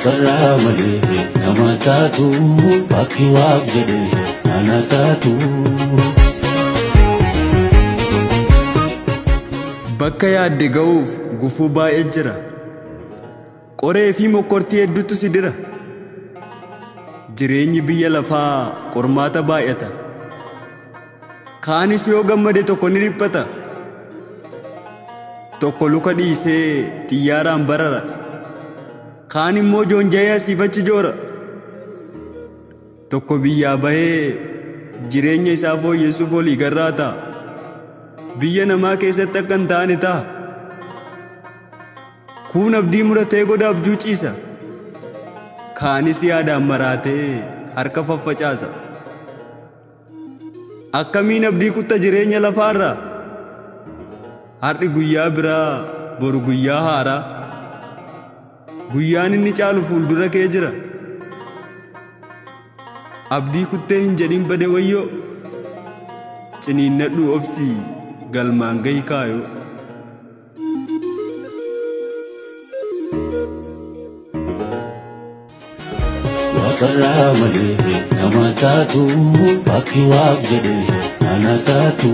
Waaqarraa malee nama taatu bakki waaq jedhee nana taatu. Bakka yaadde ga'uuf gufuu baay'ee jira. Qoree fi mokkortii hedduutu si dira. Jireenyi biyya lafaa qormaata baay'ata. Kaanis yoo gammade tokko ni dhiphata. Tokko luka dhiisee xiyyaaraan barara. Kaan immoo joonjayee asiifachi joora. Tokko biyyaa bahee jireenya isaa fooyyessuuf olii garraa ta'a. Biyya namaa keessatti akka hin taane ta'a. Kuun abdii muratee goda abjuu ciisa. Kaanis yaadaan maraatee harka faffacaasa. Akkamiin abdii kutta jireenya lafaarraa? Har'i guyyaa biraa boru guyyaa haaraa. Guyyaan inni caalu fuuldura kee jira. Abdii kuttee hin jedhin bade wayyoo. Ciniinnadhu obsii galmaan gahi kaayoo. Waaqarraa malee nama taatu bakki waaq jedhee nana taatu.